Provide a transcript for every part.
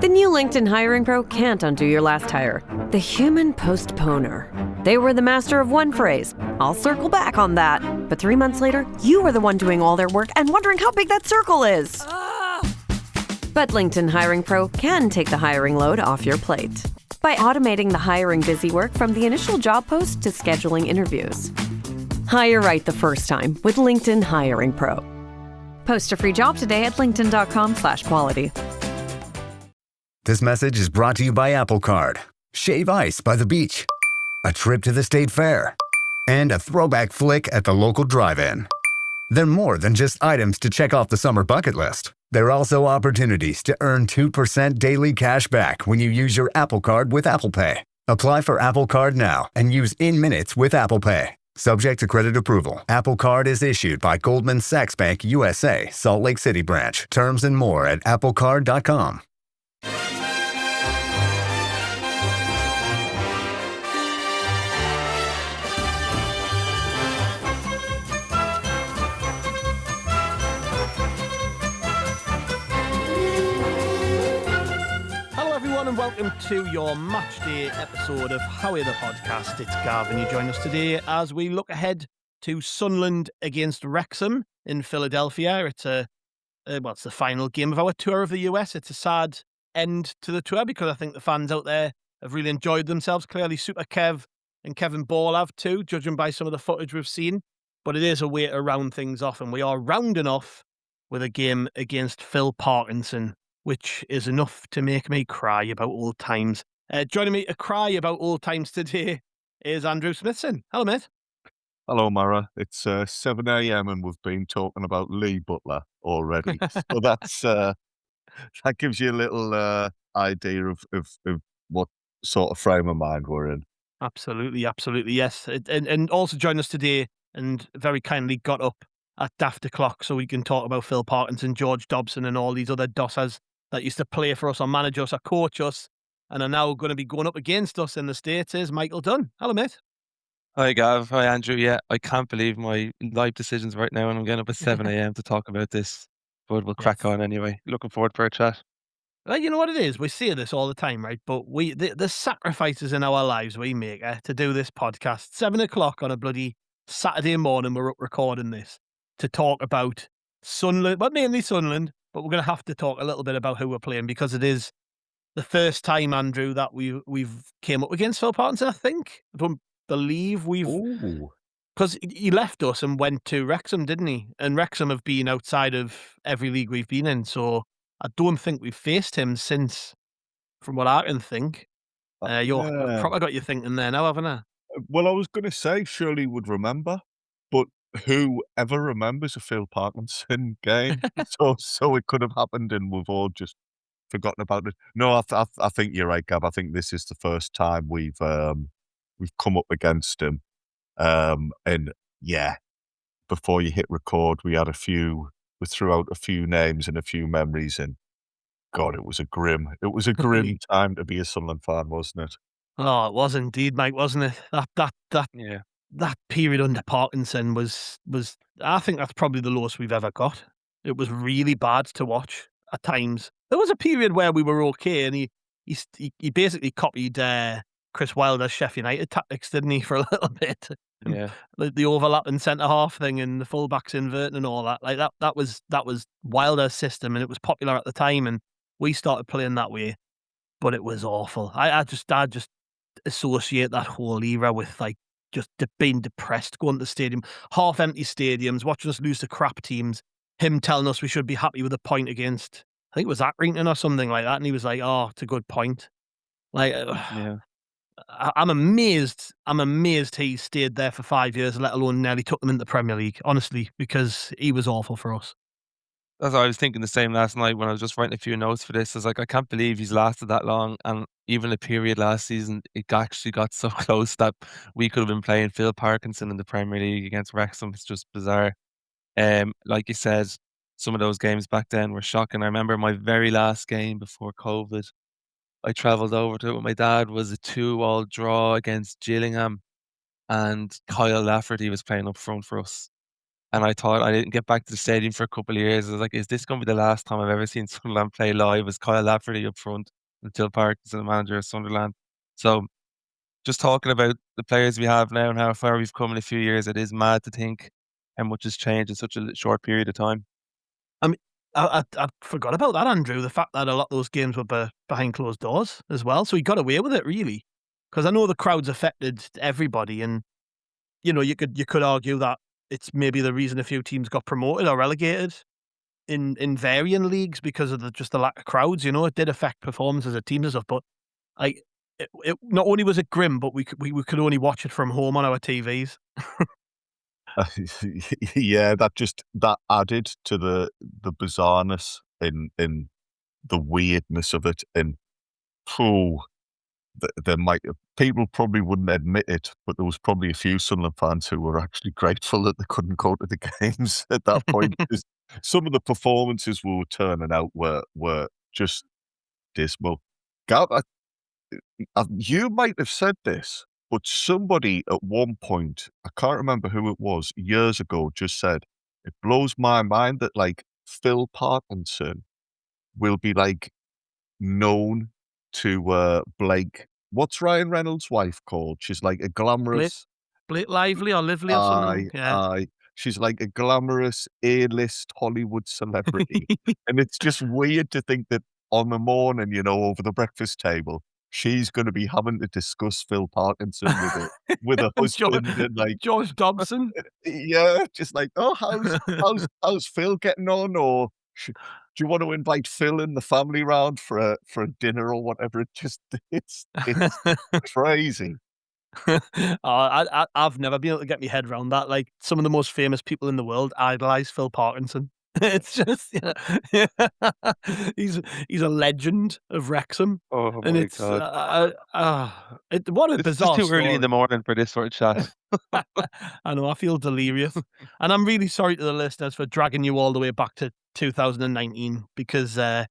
The new LinkedIn Hiring Pro can't undo your last hire. The human postponer. They were the master of one phrase. I'll circle back on that. But 3 months later, you were the one doing all their work and wondering how big that circle is. But LinkedIn Hiring Pro can take the hiring load off your plate by automating the hiring busy work from the initial job post to scheduling interviews. Hire right the first time with LinkedIn Hiring Pro. Post a free job today at linkedin.com/quality. This message is brought to you by Apple Card. Shave ice by the beach. A trip to the state fair. And a throwback flick at the local drive-in. They're more than just items to check off the summer bucket list. They're also opportunities to earn 2% daily cash back when you use your Apple Card with Apple Pay. Apply for Apple Card now and use in-minutes with Apple Pay. Subject to credit approval. Apple Card is issued by Goldman Sachs Bank USA, Salt Lake City branch. Terms and more at applecard.com. And welcome to your match day episode of Howie the Podcast. It's Gavin. You join us today as we look ahead to Sunderland against Wrexham in Philadelphia. It's it's the final game of our tour of the US. It's a sad end to the tour because I think the fans out there have really enjoyed themselves. Clearly, Super Kev and Kevin Ball have too, judging by some of the footage we've seen. But it is a way to round things off, and we are rounding off with a game against Phil Parkinson, which is enough to make me cry about old times. Joining me to cry about old times today is Andrew Smithson. Hello, mate. Hello, Mara. It's 7 a.m. and we've been talking about Lee Butler already. So that's that gives you a little idea of what sort of frame of mind we're in. Absolutely, yes. And also join us today and very kindly got up at daft o'clock so we can talk about Phil Parkinson, George Dobson and all these other dossers that used to play for us or manage us or coach us and are now going to be going up against us in the States is Michael Dunn. Hello, mate. Hi, Gav. Hi, Andrew. Yeah, I can't believe my life decisions right now and I'm getting up at 7 a.m. to talk about this, but we'll crack on anyway. Looking forward for a chat. Well, you know what it is? We say this all the time, right? But the sacrifices in our lives we make to do this podcast, 7 o'clock on a bloody Saturday morning, we're up recording this to talk about Sunderland, but mainly Sunderland, but we're going to have to talk a little bit about who we're playing because it is the first time, Andrew, that we've came up against Phil Parkinson, I think. I don't believe we've... Because he left us and went to Wrexham, didn't he? And Wrexham have been outside of every league we've been in, so I don't think we've faced him since, from what I can think. I've probably got you thinking there now, haven't I? Well, I was going to say, surely would remember, but who ever remembers a Phil Parkinson game? so it could have happened and we've all just forgotten about it. No, I think you're right, Gav. I think this is the first time we've come up against him. And yeah, before you hit record, we threw out a few names and a few memories, and God, it was a grim time to be a Sunderland fan, wasn't it? Oh, it was indeed, Mike, wasn't it? That period under Parkinson was I think that's probably the lowest we've ever got. It was really bad to watch at times. There was a period where we were okay, and he basically copied Chris Wilder's Sheffield United tactics, didn't he, for a little bit? Yeah. The overlapping centre half thing and the fullbacks inverting and all that. Like that was Wilder's system, and it was popular at the time, and we started playing that way. But it was awful. I just associate that whole era with like just being depressed, going to the stadium, half empty stadiums, watching us lose to crap teams, him telling us we should be happy with a point against, I think it was Accrington or something like that, and he was like, oh, it's a good point. Like, Yeah. I'm amazed he stayed there for 5 years, let alone nearly took them into the Premier League, honestly, because he was awful for us. That's what I was thinking the same last night when I was just writing a few notes for this. I was like, I can't believe he's lasted that long. And even a period last season, it actually got so close that we could have been playing Phil Parkinson in the Premier League against Wrexham. It's just bizarre. Like you said, some of those games back then were shocking. I remember my very last game before COVID. I travelled over to it with my dad, was a 2-2 draw against Gillingham, and Kyle Lafferty was playing up front for us. And I thought I didn't get back to the stadium for a couple of years. I was like, is this going to be the last time I've ever seen Sunderland play live? Was Kyle Lafferty up front until Parkinson, the manager of Sunderland? So just talking about the players we have now and how far we've come in a few years, it is mad to think how much has changed in such a short period of time. I mean, I forgot about that, Andrew. The fact that a lot of those games were behind closed doors as well, so he got away with it, really. Because I know the crowds affected everybody, and you know, you could argue that it's maybe the reason a few teams got promoted or relegated in varying leagues because of just the lack of crowds. You know, it did affect performances of teams and stuff. But like, it not only was it grim, but we could only watch it from home on our TVs. Yeah, that added to the bizarreness in the weirdness of it. And there might people probably wouldn't admit it, but there was probably a few Sunderland fans who were actually grateful that they couldn't go to the games at that point, because some of the performances we were turning out were just dismal. Gav, you might have said this, but somebody at one point, I can't remember who it was, years ago, just said, it blows my mind that like Phil Parkinson will be like known to Blake. What's Ryan Reynolds' wife called? She's like a glamorous. Blake Lively or Lively or something. Yeah. Aye. She's like a glamorous A-list Hollywood celebrity. And it's just weird to think that on the morning, you know, over the breakfast table, she's going to be having to discuss Phil Parkinson with a husband and like George Dobson. Yeah, just like, oh, how's Phil getting on? Or do you want to invite Phil and the family round for a dinner or whatever? It's crazy. I've never been able to get my head around that. Like, some of the most famous people in the world idolize Phil Parkinson. It's just, yeah. He's a legend of Wrexham, Oh and my it's God. what a It's bizarre just too early in the story. morning for this sort of chat. I know, I feel delirious, and I'm really sorry to the listeners for dragging you all the way back to 2019, because I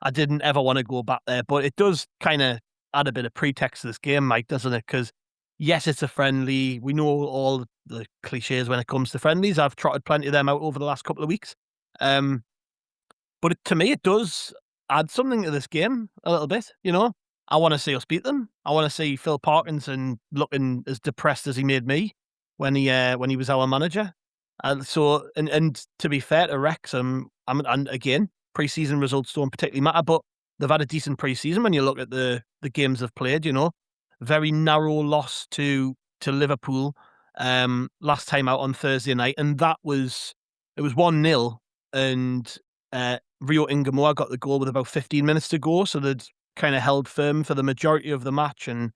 didn't ever want to go back there, but it does kind of add a bit of pretext to this game, Mike, doesn't it? Because yes, it's a friendly. We know all the cliches when it comes to friendlies. I've trotted plenty of them out over the last couple of weeks. Um, but to me, it does add something to this game a little bit. You know, I want to see us beat them. I want to see Phil Parkinson looking as depressed as he made me when he was our manager. And to be fair to Wrexham, and again, pre-season results don't particularly matter, but they've had a decent pre-season when you look at the games they've played. You know, very narrow loss to Liverpool last time out on Thursday night, and it was 1-0, and Rio Ingamoa got the goal with about 15 minutes to go, so they'd kind of held firm for the majority of the match. And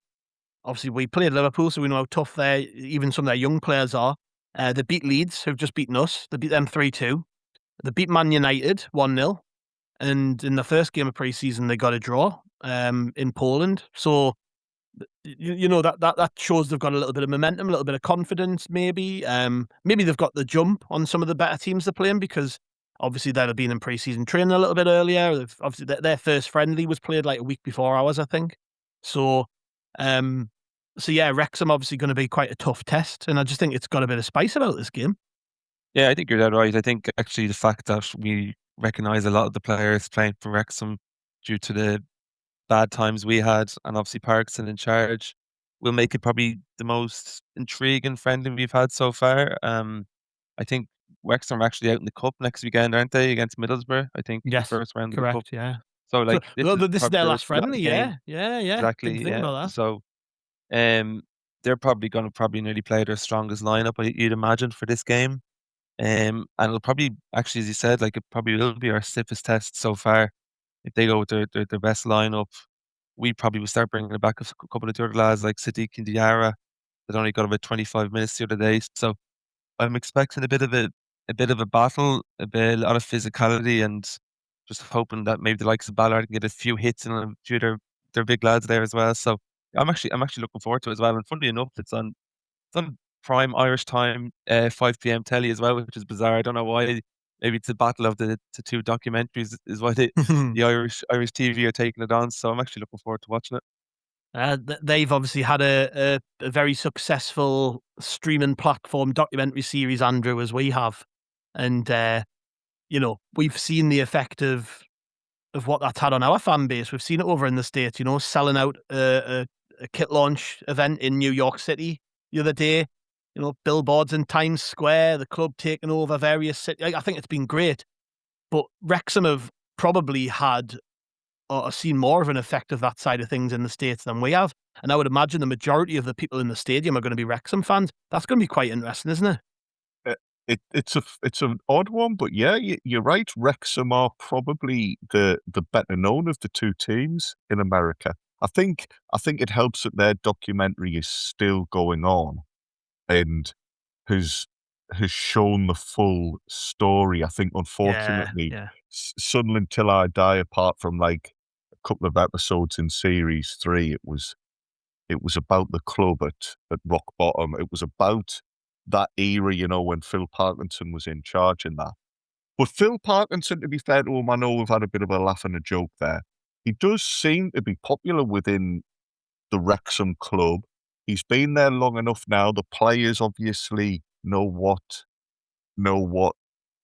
obviously we played Liverpool, so we know how tough even some of their young players are. They beat Leeds, who've just beaten us. They beat them 3-2. They beat Man United 1-0. And in the first game of pre-season, they got a draw in Poland. So, you know, that shows they've got a little bit of momentum, a little bit of confidence, maybe. Maybe they've got the jump on some of the better teams they're playing, because obviously they'd have been in pre-season training a little bit earlier. Obviously, their first friendly was played like a week before ours, I think. So, yeah, Wrexham obviously going to be quite a tough test, and I just think it's got a bit of spice about this game. Yeah, I think you're dead right. I think actually the fact that we recognise a lot of the players playing for Wrexham due to the bad times we had, and obviously Parkinson in charge, will make it probably the most intriguing friendly we've had so far. I think Wrexham are actually out in the cup next weekend, aren't they, against Middlesbrough? I think the Yes, first round of the cup. correct. Yeah. So So like this is this is probably their their last last friendly. game. Yeah. Didn't Exactly. think Yeah. about that. So they're probably going to nearly play their strongest lineup, you'd imagine, for this game. And it'll probably actually, as you said, like it probably will be our stiffest test so far. If they go with their best lineup, we probably will start bringing back a couple of the other lads like Sadiq and Diarra that only got about 25 minutes the other day. So I'm expecting a bit of a battle, a lot of physicality, and just hoping that maybe the likes of Ballard can get a few hits and a few of their big lads there as well. So I'm actually looking forward to it as well. And funnily enough, it's on prime Irish time, 5 p.m. telly as well, which is bizarre. I don't know why. Maybe it's a battle of the two documentaries is why the Irish TV are taking it on. So I'm actually looking forward to watching it. They've obviously had a very successful streaming platform documentary series, Andrew, as we have. And we've seen the effect of what that's had on our fan base. We've seen it over in the States, selling out a kit launch event in New York City the other day. Billboards in Times Square, the club taking over various cities. I think it's been great. But Wrexham have probably had or seen more of an effect of that side of things in the States than we have. And I would imagine the majority of the people in the stadium are going to be Wrexham fans. That's going to be quite interesting, isn't it? It's an odd one, but yeah, you're right. Wrexham are probably the better known of the two teams in America. I think it helps that their documentary is still going on and has shown the full story. I think, unfortunately, Yeah. Sunderland Till I Die, apart from like a couple of episodes in series 3, it was about the club at rock bottom. It was about that era, when Phil Parkinson was in charge and that. But Phil Parkinson, to be fair to him, I know we've had a bit of a laugh and a joke there. He does seem to be popular within the Wrexham club. He's been there long enough now. The players obviously know what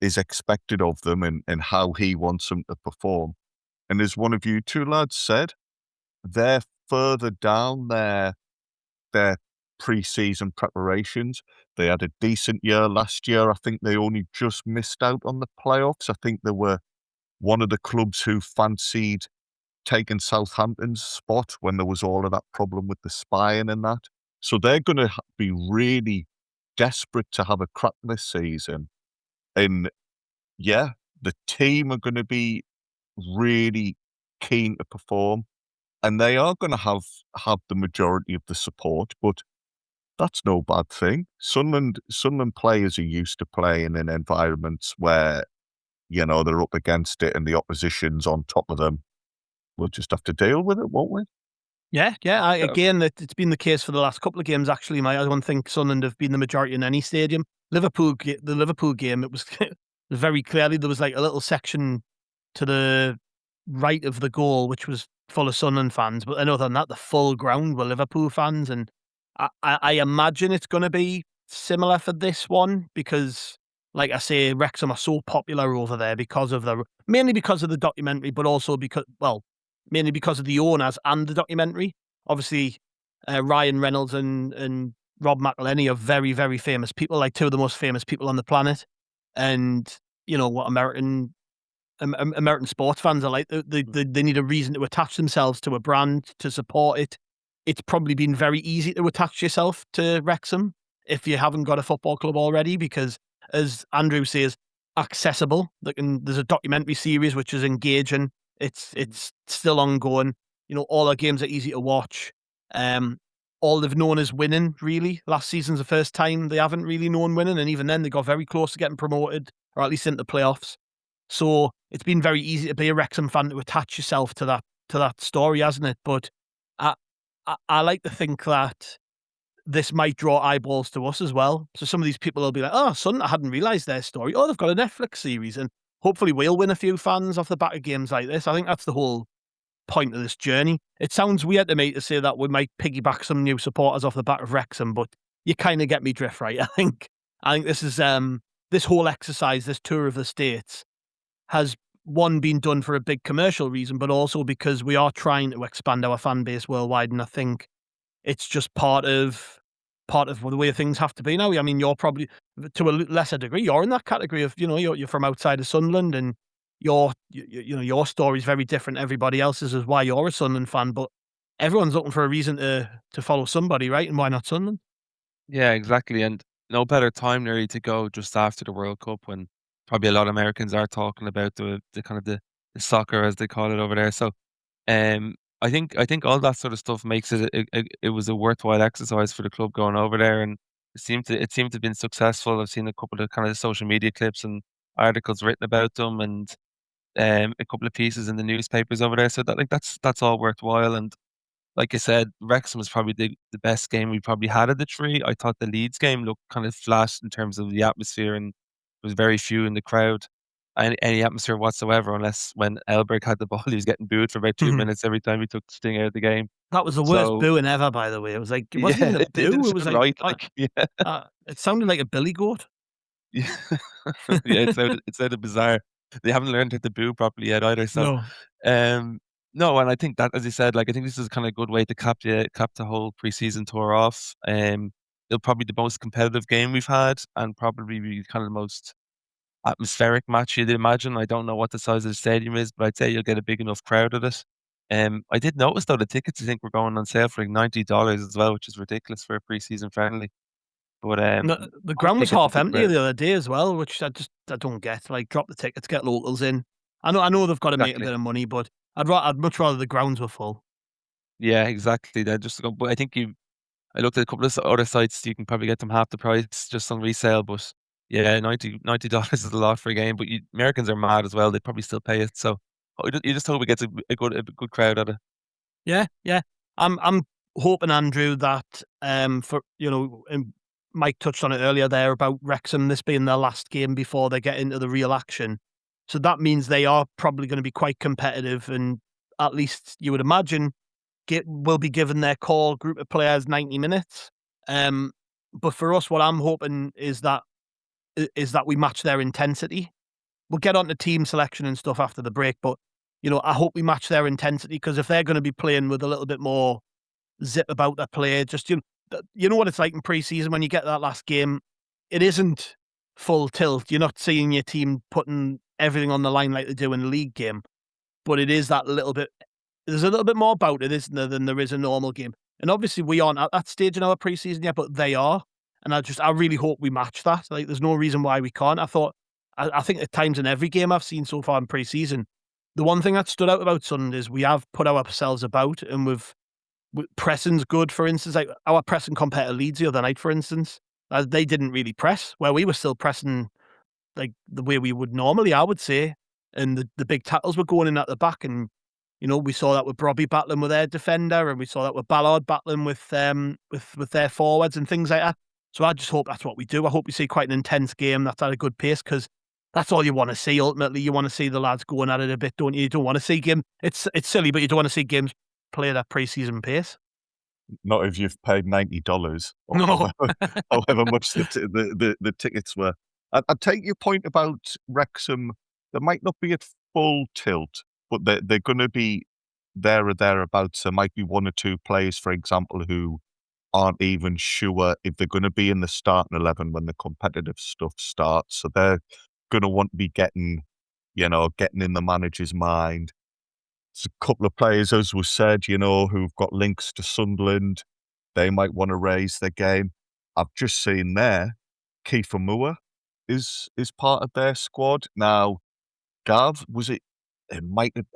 is expected of them and how he wants them to perform. And as one of you two lads said, they're further down their pre-season preparations. They had a decent year last year. I think they only just missed out on the playoffs. I think they were one of the clubs who fancied taking Southampton's spot when there was all of that problem with the spying and that. So they're going to be really desperate to have a crack this season. And yeah, the team are going to be really keen to perform. And they are going to have the majority of the support, but that's no bad thing. Sunderland players are used to playing in environments where, they're up against it and the opposition's on top of them. We'll just have to deal with it, won't we? Yeah. Again, it's been the case for the last couple of games, actually. I don't think Sunderland have been the majority in any stadium. The Liverpool game, it was very clearly there was like a little section to the right of the goal, which was full of Sunderland fans. But other than that, the full ground were Liverpool fans. And I imagine it's going to be similar for this one because, like I say, Wrexham are so popular over there mainly because of the documentary, but also mainly because of the owners and the documentary. Obviously, Ryan Reynolds and Rob McElhenney are very, very famous people, like two of the most famous people on the planet. And what American sports fans are like. They need a reason to attach themselves to a brand to support it. It's probably been very easy to attach yourself to Wrexham if you haven't got a football club already, because, as Andrew says, accessible. There's a documentary series which is engaging. It's still ongoing. All our games are easy to watch. All they've known is winning, really. Last season's the first time they haven't really known winning, and even then they got very close to getting promoted, or at least into the playoffs. So it's been very easy to be a Wrexham fan, to attach yourself to that story, hasn't it? But I like to think that this might draw eyeballs to us as well. So some of these people will be like, "Oh, son, I hadn't realised their story. Oh, they've got a Netflix series," and hopefully we'll win a few fans off the back of games like this. I think that's the whole point of this journey. It sounds weird to me to say that we might piggyback some new supporters off the back of Wrexham, but you kind of get me drift, right? I think this is this whole exercise, this tour of the States, has been done for a big commercial reason, but also because we are trying to expand our fan base worldwide, and I think it's just part of the way things have to be now. I mean, you're probably, to a lesser degree, you're in that category of, you're from outside of Sunderland, and your story is very different to everybody else's, is why you're a Sunderland fan. But everyone's looking for a reason to follow somebody, right? And why not Sunderland? Yeah, exactly. And no better time nearly to go just after the World Cup, when probably a lot of Americans are talking about the kind of the soccer, as they call it over there. So I think all that sort of stuff makes it was a worthwhile exercise for the club going over there, and it seemed to have been successful. I've seen a couple of kind of social media clips and articles written about them, and a couple of pieces in the newspapers over there. So that's all worthwhile. And like I said, Wrexham was probably the best game we probably had of the three. I thought the Leeds game looked kind of flat in terms of the atmosphere, and there was very few in the crowd. Any atmosphere whatsoever, unless when Elberg had the ball, he was getting booed for about 2 minutes every time he took the sting out of the game. That was the worst booing ever, by the way. It was like, it wasn't even a boo. It was it like it sounded like a billy goat. Yeah, yeah, it's out of bizarre. They haven't learned how to boo properly yet either. So, No. um, no, and I think that, as you said, like I think this is kind of a good way to cap the whole preseason tour off. It'll probably be the most competitive game we've had, and probably be kind of the most atmospheric match you'd imagine. I don't know what the size of the stadium is, but I'd say you'll get a big enough crowd at it. I did notice though the tickets I think were going on sale for like $90 as well, which is ridiculous for a preseason friendly. But No, the good ground was tickets, a half good empty crowd. the other day as well, which I don't get. Like, drop the tickets, get locals in. I know they've got to make a Exactly. bit of money, but I'd much rather the grounds were full. Yeah, exactly. They're just go but I think I looked at a couple of other sites, you can probably get them half the price just on resale, but yeah, $90 is a lot for a game, but Americans are mad as well, they'd probably still pay it, so you just hope it gets a good crowd at it. Yeah, yeah. I'm hoping, Andrew, that for Mike touched on it earlier there about Wrexham, this being their last game before they get into the real action. So that means they are probably going to be quite competitive, and at least you would imagine will be given their core group of players 90 minutes. But for us, what I'm hoping is that we match their intensity. We'll get on to team selection and stuff after the break, but I hope we match their intensity, because if they're going to be playing with a little bit more zip about their play, just you know what it's like in pre-season when you get that last game, it isn't full tilt. You're not seeing your team putting everything on the line like they do in a league game, but it is that little bit. There's a little bit more about it, isn't there, than there is a normal game. And obviously, we aren't at that stage in our pre-season yet, but they are. And I really hope we match that. Like, there's no reason why we can't. I think at times in every game I've seen so far in pre-season, the one thing that stood out about Sunderland is we have put ourselves about, and pressing's good. For instance, like our pressing compared to Leeds the other night, for instance, they didn't really press, where we were still pressing like the way we would normally, I would say. And the big tackles were going in at the back, and we saw that with Robbie battling with their defender, and we saw that with Ballard battling with their forwards and things like that. So I just hope that's what we do. I hope we see quite an intense game that's at a good pace, because that's all you want to see. Ultimately, you want to see the lads going at it a bit, don't you? You don't want to see game. It's silly, but you don't want to see games play at that pre-season pace. Not if you've paid $90 or No. however much the tickets were. I take your point about Wrexham. They might not be at full tilt, but they're going to be there or thereabouts. There might be one or two players, for example, who aren't even sure if they're going to be in the starting 11 when the competitive stuff starts. So they're going to want to be getting in the manager's mind. There's a couple of players, as was said, who've got links to Sunderland. They might want to raise their game. I've just seen there, Kiefer Moore is part of their squad. Now, Gav, I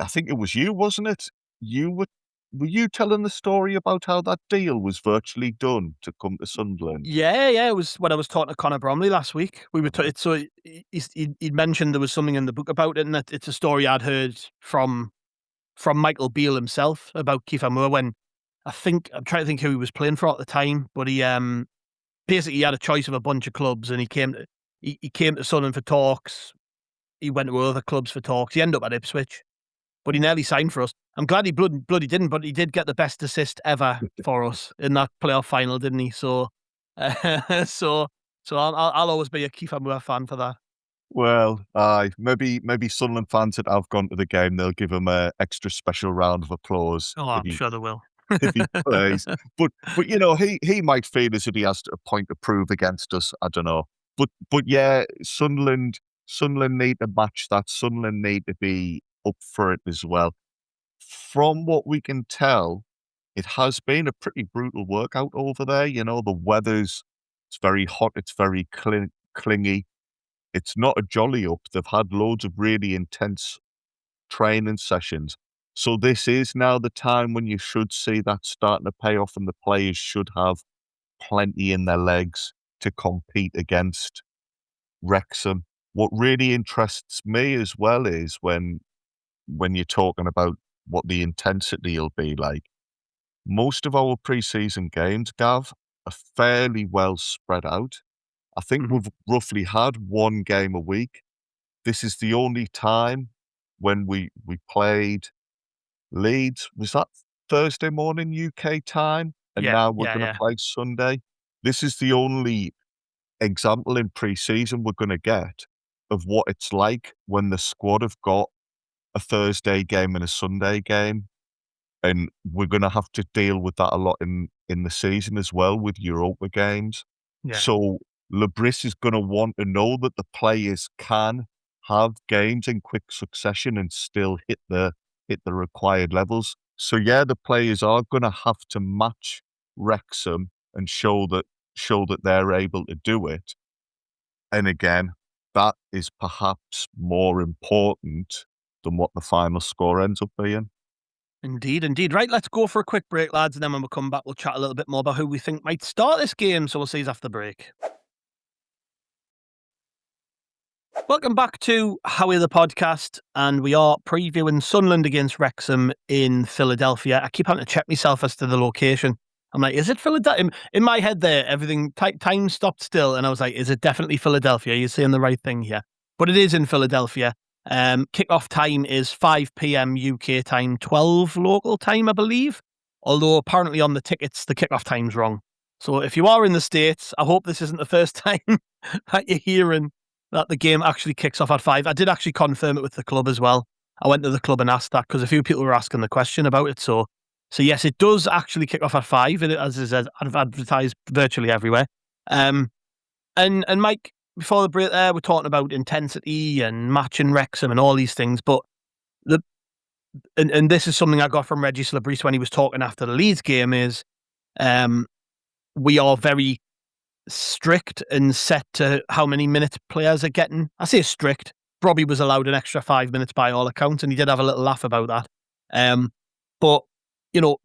think it was you, wasn't it? Were you telling the story about how that deal was virtually done to come to Sunderland? Yeah, yeah. It was when I was talking to Conor Bromley last week. We were so he'd mentioned there was something in the book about it, and that it's a story I'd heard from Michael Beale himself about Kiefer Moore. When I'm trying to think who he was playing for at the time, but he basically had a choice of a bunch of clubs, and he came to Sunderland for talks. He went to other clubs for talks. He ended up at Ipswich, but he nearly signed for us. I'm glad he bloody didn't, but he did get the best assist ever for us in that playoff final, didn't he? So, so I'll always be a Kiefer Moore fan for that. Well, maybe Sunderland fans that have gone to the game, they'll give him a extra special round of applause Oh, I'm sure they will. if he plays. But he might feel as if he has a point to prove against us. I don't know. But yeah, Sunderland need to match that. Sunderland need to be up for it as well. From what we can tell, it has been a pretty brutal workout over there. The it's very hot. It's very clingy. It's not a jolly up. They've had loads of really intense training sessions. So this is now the time when you should see that starting to pay off, and the players should have plenty in their legs to compete against Wrexham. What really interests me as well is when you're talking about what the intensity will be like. Most of our pre-season games, Gav, are fairly well spread out. I think Mhm. we've roughly had one game a week. This is the only time when we played Leeds. Was that Thursday morning UK time? And Yeah, now we're yeah, going to yeah. play Sunday. This is the only example in pre-season we're going to get of what it's like when the squad have got a Thursday game and a Sunday game. And we're going to have to deal with that a lot in the season as well with Europa games. Yeah. So Lebris is going to want to know that the players can have games in quick succession and still hit the required levels. So yeah, the players are going to have to match Wrexham and show that they're able to do it. And again, that is perhaps more important than what the final score ends up being. Indeed, indeed. Right, let's go for a quick break, lads, and then when we come back, we'll chat a little bit more about who we think might start this game. So we'll see you after the break. Welcome back to Howie the podcast, and we are previewing Sunderland against Wrexham in Philadelphia. I keep having to check myself as to the location. I'm like, is it Philadelphia? In my head there, everything, time stopped still, and I was like, is it definitely Philadelphia? You're saying the right thing here. But it is in Philadelphia. Kickoff time is 5 p.m. UK time, 12 local time, I believe. Although apparently on the tickets, the kickoff time's wrong. So if you are in the States, I hope this isn't the first time that you're hearing that the game actually kicks off at 5. I did actually confirm it with the club as well. I went to the club and asked that because a few people were asking the question about it. So yes, it does actually kick off at 5, as it says, advertised virtually everywhere. And Mike, before the break there, we're talking about intensity and matching Wrexham and all these things. But and this is something I got from Regis Lebris when he was talking after the Leeds game is we are very strict and set to how many minutes players are getting. I say strict. Robbie was allowed an extra 5 minutes by all accounts, and he did have a little laugh about that. But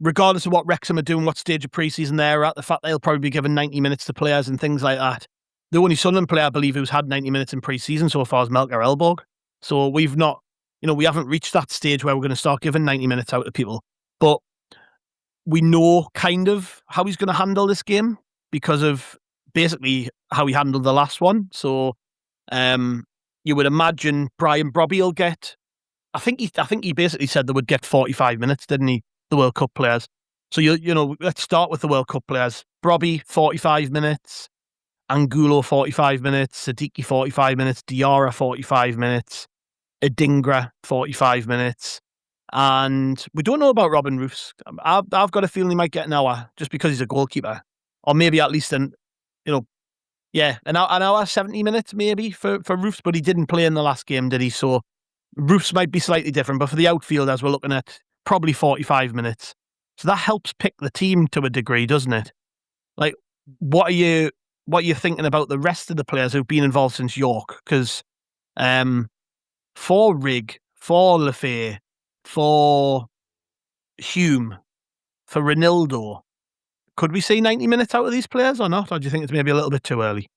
regardless of what Wrexham are doing, what stage of pre-season they're at, the fact they'll probably be giving 90 minutes to players and things like that. The only Sunderland player I believe who's had 90 minutes in pre-season so far is Melker Elborg. So we've not, we haven't reached that stage where we're going to start giving 90 minutes out to people. But we know kind of how he's going to handle this game because of basically how he handled the last one. So you would imagine Brian Brobby will get, I think he basically said they would get 45 minutes, didn't he? The World Cup players. So let's start with the World Cup players. Brobby 45 minutes, Angulo 45 minutes, Siddiqui 45 minutes, Diarra 45 minutes, Adingra 45 minutes. And we don't know about Robin Roofs. I've got a feeling he might get an hour just because he's a goalkeeper, or maybe at least an hour 70 minutes maybe for Roofs, but he didn't play in the last game, did he? So Roofs might be slightly different, but for the outfielders, we're looking at probably 45 minutes. So that helps pick the team to a degree, doesn't it? Like, what are you thinking about the rest of the players who've been involved since York? Because for Rig, for Lefay, for Hume, for Ronaldo, could we see 90 minutes out of these players or not? Or do you think it's maybe a little bit too early?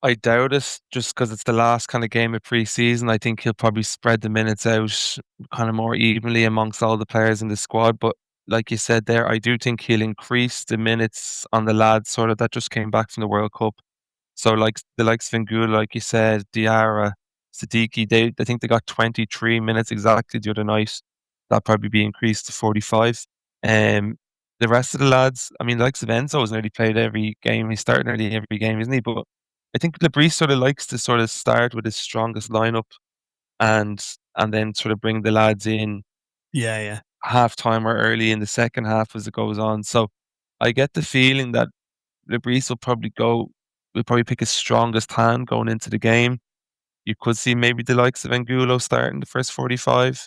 I doubt it, just because it's the last kind of game of pre-season. I think he'll probably spread the minutes out kind of more evenly amongst all the players in the squad. But like you said there, I do think he'll increase the minutes on the lads sort of that just came back from the World Cup. So like the likes of Ngula, like you said, Diarra, Siddiqui, I think they got 23 minutes exactly the other night. That'll probably be increased to 45. The rest of the lads, I mean, the likes of Enzo has nearly played every game. He's starting nearly every game, isn't he? But I think Lebris sort of likes to sort of start with his strongest lineup and then sort of bring the lads in half time or early in the second half as it goes on. So I get the feeling that Lebris will probably pick his strongest hand going into the game. You could see maybe the likes of Angulo starting the first 45,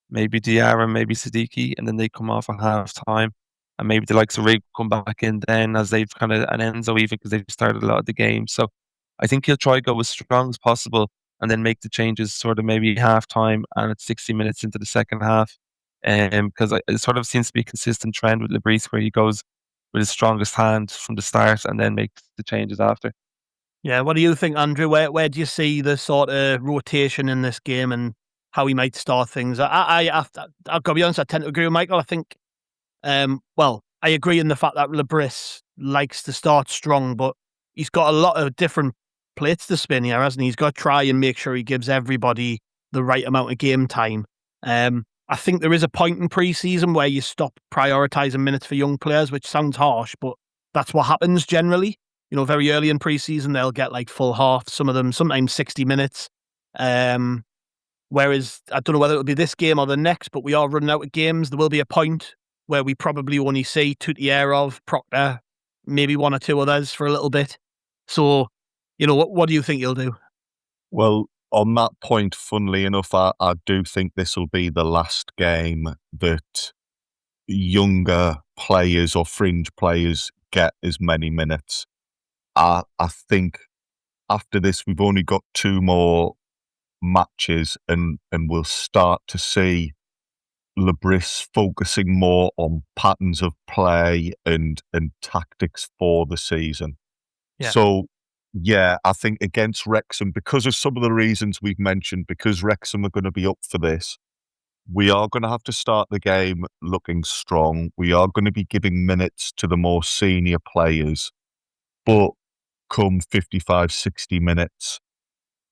maybe Diarra, maybe Siddiqui, and then they come off at half time. And maybe the likes of Rig come back in then as they've kind of, and Enzo even because they've started a lot of the game. So I think he'll try to go as strong as possible and then make the changes sort of maybe half time and it's 60 minutes into the second half. Because it sort of seems to be a consistent trend with Lebris where he goes with his strongest hand from the start and then makes the changes after. Yeah, what do you think, Andrew? Where do you see the sort of rotation in this game and how he might start things? I've got to be honest, I tend to agree with Michael. I think, I agree in the fact that Lebris likes to start strong, but he's got a lot of different plates to spin here, hasn't he? He's got to try and make sure he gives everybody the right amount of game time. I think there is a point in pre-season where you stop prioritising minutes for young players, which sounds harsh, but that's what happens generally. very early in pre-season, they'll get like full half, some of them, sometimes 60 minutes. Whereas, I don't know whether it'll be this game or the next, but we are running out of games. There will be a point where we probably only see Tutierov, Proctor, maybe one or two others for a little bit. So, what do you think you'll do? Well, on that point, funnily enough, I do think this will be the last game that younger players or fringe players get as many minutes. I think after this, we've only got 2 more matches, and we'll start to see Lebris focusing more on patterns of play and tactics for the season. Yeah. So, yeah, I think against Wrexham, because of some of the reasons we've mentioned, because Wrexham are going to be up for this, we are going to have to start the game looking strong. We are going to be giving minutes to the more senior players, but come 55, 60 minutes,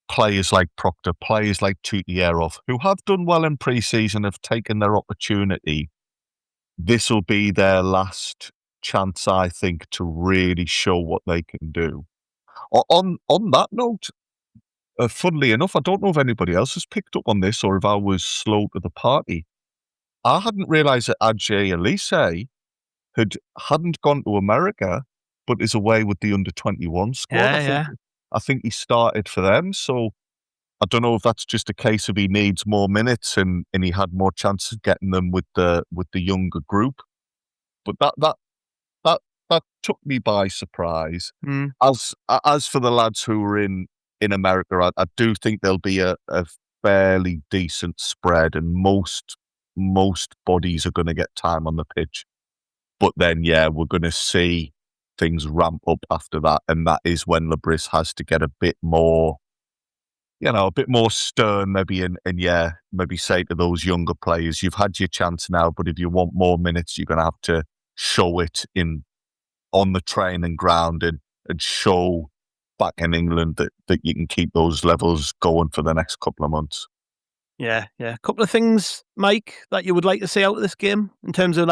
players like Proctor, players like Tutierov, who have done well in pre-season, have taken their opportunity. This will be their last chance, I think, to really show what they can do. On that note, funnily enough, I don't know if anybody else has picked up on this or if I was slow to the party. I hadn't realised that Ajay Elise hadn't gone to America, but is away with the under-21 squad. I think he started for them, so I don't know if that's just a case of he needs more minutes and he had more chances of getting them with the younger group. But that took me by surprise. As for the lads who are in America, I do think there'll be a fairly decent spread, and most bodies are going to get time on the pitch. But then, yeah, we're going to see things ramp up after that, and that is when Lebris has to get a bit more, a bit more stern, maybe, and maybe say to those younger players, you've had your chance now, but if you want more minutes, you're going to have to show it on the training ground and show back in England that you can keep those levels going for the next couple of months. Yeah. A couple of things, Mike, that you would like to see out of this game in terms of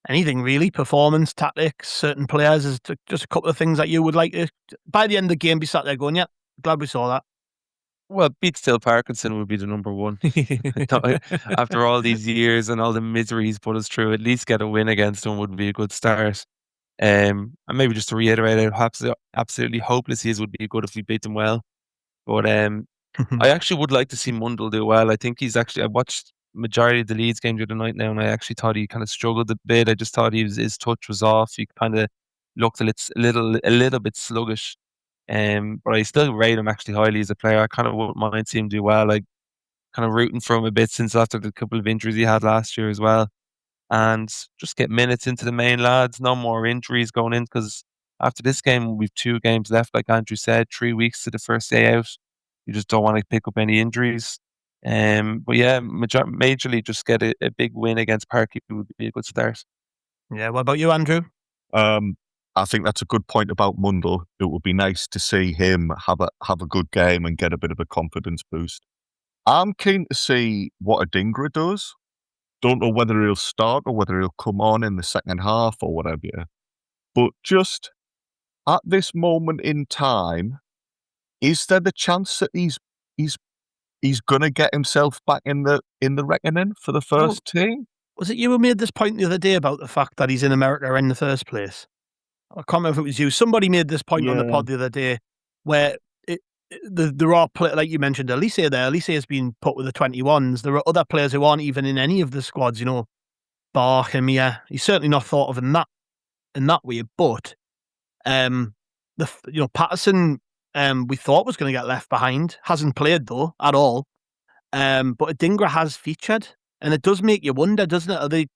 anything really, performance, tactics, certain players. Is just a couple of things that you would like to, by the end of the game, be sat there going, yeah, glad we saw that. Well, beat Phil Parkinson would be the number one. After all these years and all the misery he's put us through, at least get a win against him would be a good start. And maybe just to reiterate how absolutely hopeless he is, would be good if we beat him well. But I actually would like to see Mundell do well. I think I watched majority of the Leeds game the other night now, and I actually thought he kind of struggled a bit. I just thought his touch was off. He kind of looked a little bit sluggish. But I still rate him actually highly as a player. I kind of wouldn't mind seeing him do well. Like, kind of rooting for him a bit since after the couple of injuries he had last year as well. And just get minutes into the main lads, no more injuries going in, because after this game, we've 2 games left, like Andrew said, 3 weeks to the first day out. You just don't want to pick up any injuries. But yeah, majorly just get a big win against Parky would be a good start. Yeah, what about you, Andrew? I think that's a good point about Mundell. It would be nice to see him have a good game and get a bit of a confidence boost. I'm keen to see what Adingra does. Don't know whether he'll start or whether he'll come on in the second half or whatever. But just at this moment in time, is there the chance that he's going to get himself back in the reckoning for the first team? Was it you who made this point the other day about the fact that he's in America in the first place? I can't remember if it was you. Somebody made this point on the pod the other day where there are like you mentioned, Elise there. Elise has been put with the 21s. There are other players who aren't even in any of the squads. Barkham, he's certainly not thought of in that way. But Patterson, we thought was going to get left behind. Hasn't played though at all. But Adingra has featured, and it does make you wonder, doesn't it?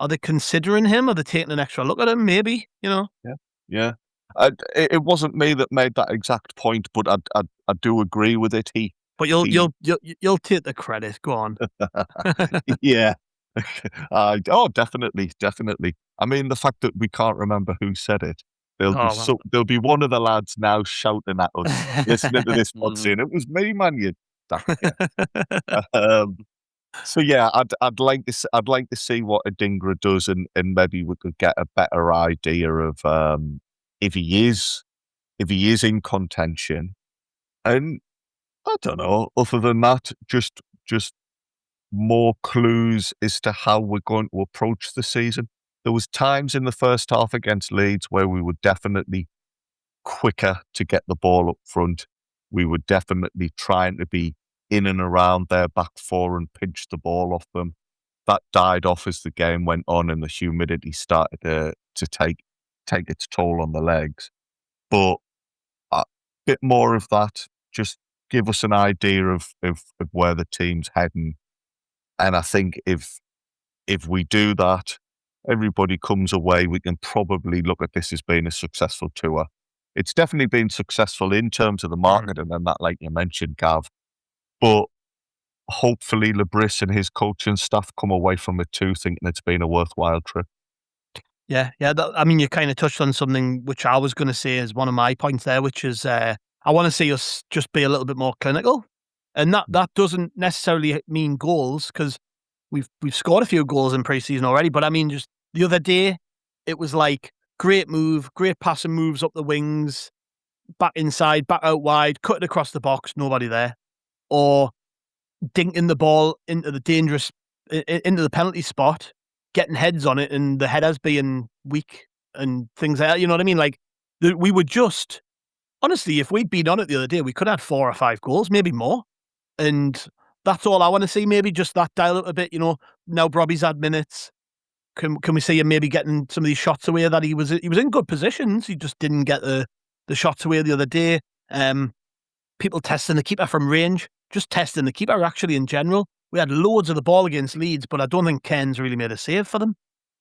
Are they considering him? Are they taking an extra look at him? Maybe, Yeah. It wasn't me that made that exact point, but I do agree with it. But you'll take the credit. Go on. Yeah. Definitely. I mean, the fact that we can't remember who said it, there'll be one of the lads now shouting at us, listening to this pod saying, "It was me, man, you." So yeah, I'd like to see what Adingra does, and maybe we could get a better idea of if he is in contention, and I don't know. Other than that, just more clues as to how we're going to approach the season. There was times in the first half against Leeds where we were definitely quicker to get the ball up front. We were definitely trying to be in and around their back four and pinch the ball off them. That died off as the game went on and the humidity started to take its toll on the legs. But a bit more of that, just give us an idea of where the team's heading. And I think if we do that, everybody comes away, we can probably look at this as being a successful tour. It's definitely been successful in terms of the marketing and that, like you mentioned, Gav. But hopefully Lebris and his coaching staff come away from it too, thinking it's been a worthwhile trip. Yeah. I mean, you kind of touched on something which I was going to say as one of my points there, which is I want to see us just be a little bit more clinical. And that doesn't necessarily mean goals, because we've scored a few goals in pre-season already. But I mean, just the other day, it was like great move, great passing moves up the wings, back inside, back out wide, cut it across the box, nobody there. Or dinking the ball into the penalty spot, getting heads on it, and the headers being weak and things like that. You know what I mean? Like, we would just, honestly, if we'd been on it the other day, we could have had 4 or 5 goals, maybe more. And that's all I want to see. Maybe just that dial up a bit. You know, now Robbie's had minutes. Can we see him maybe getting some of these shots away that he was in good positions? He just didn't get the shots away the other day. People testing the keeper from range, just testing the keeper actually in general. We had loads of the ball against Leeds, but I don't think Ken's really made a save for them.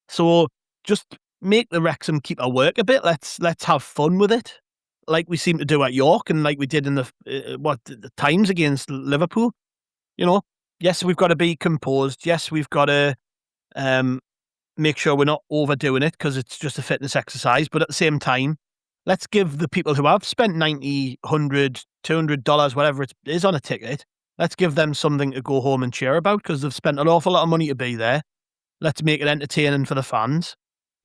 So just make the Wrexham keeper work a bit. Let's have fun with it, like we seem to do at York and like we did in the times against Liverpool. You know, yes, we've got to be composed. Yes, we've got to make sure we're not overdoing it because it's just a fitness exercise. But at the same time, let's give the people who have spent $90, $100, $200, whatever it is on a ticket, let's give them something to go home and cheer about, because they've spent an awful lot of money to be there. Let's make it entertaining for the fans.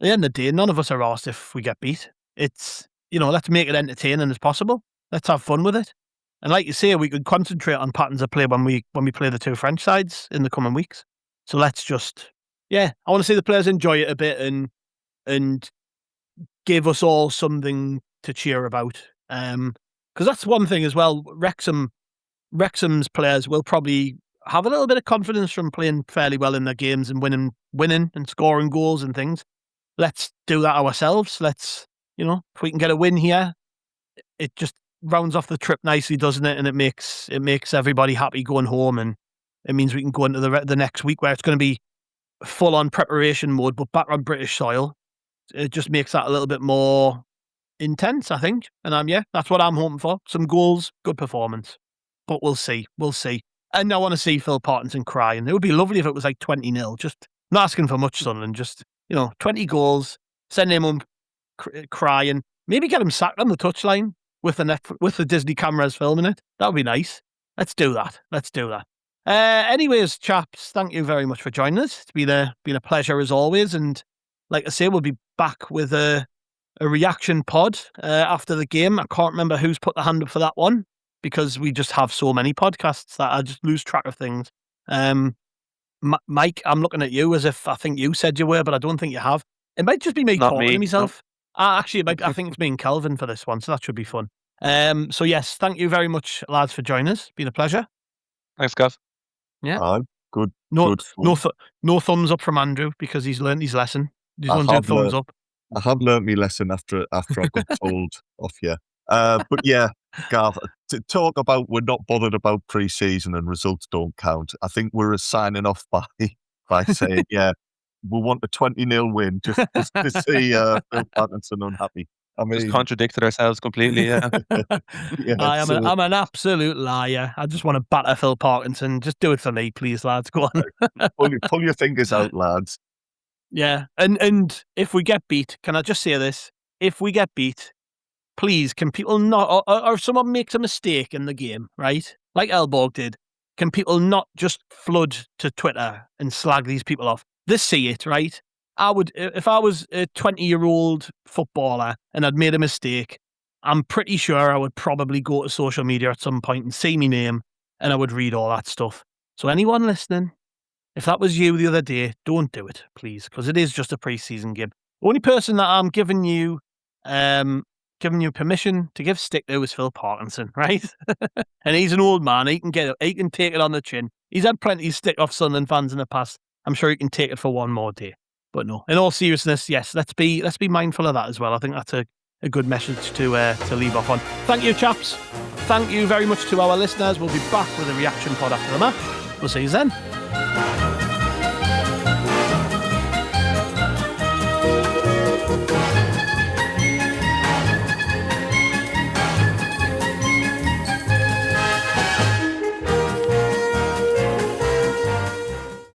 At the end of the day, none of us are arsed if we get beat. It's, you know, let's make it entertaining as possible. Let's have fun with it. And like you say, we could concentrate on patterns of play when we play the 2 French sides in the coming weeks. So let's just, I want to see the players enjoy it a bit and give us all something to cheer about. Because that's one thing as well. Wrexham's players will probably have a little bit of confidence from playing fairly well in their games and winning and scoring goals and things. Let's do that ourselves. Let's, if we can get a win here, it just rounds off the trip nicely, doesn't it? And it makes everybody happy going home, and it means we can go into the next week where it's going to be full on preparation mode, but back on British soil. It just makes that a little bit more intense, I think. And that's what I'm hoping for. Some goals, good performance. But we'll see. And I want to see Phil Parkinson crying. It would be lovely if it was like 20-0. Just not asking for much, Sunderland. Just, 20 goals, send him home crying. Maybe get him sacked on the touchline with the Disney cameras filming it. That would be nice. Let's do that. Anyways, chaps, thank you very much for joining us. It's been a pleasure as always. And like I say, we'll be back with a reaction pod after the game. I can't remember who's put the hand up for that one, because we just have so many podcasts that I just lose track of things. Mike, I'm looking at you as if I think you said you were, but I don't think you have. It might just be me talking to myself. No. Actually, I think it's me and Kelvin for this one, so that should be fun. So yes, thank you very much, lads, for joining us. Been a pleasure. Thanks, Gav. Yeah. Good. No thumbs up from Andrew because he's learned his lesson. He's going to do thumbs up. I have learnt my lesson after I got told off you. But yeah, Gav, to talk about we're not bothered about pre-season and results don't count. I think we're signing off by saying, we want a 20-0 win just to see Phil Parkinson unhappy. I mean, just contradicted ourselves completely. Yeah. I'm an absolute liar. I just want to batter Phil Parkinson. Just do it for me, please, lads. Go on. pull your fingers out, lads. Yeah, and if we get beat, can I just say this? If we get beat, please, can people not, or if someone makes a mistake in the game, right? Like Elborg did, can people not just flood to Twitter and slag these people off? They see it, right? if I was a 20-year-old footballer and I'd made a mistake, I'm pretty sure I would probably go to social media at some point and see my name, and I would read all that stuff. So anyone listening, if that was you the other day, don't do it, please, because it is just a pre-season game. The only person that I'm giving you permission to give stick to is Phil Parkinson, right? And he's an old man. He can take it on the chin. He's had plenty of stick off Sunderland fans in the past. I'm sure he can take it for one more day. But no, in all seriousness, yes, let's be mindful of that as well. I think that's a good message to leave off on. Thank you, chaps. Thank you very much to our listeners. We'll be back with a reaction pod after the match. We'll see you then.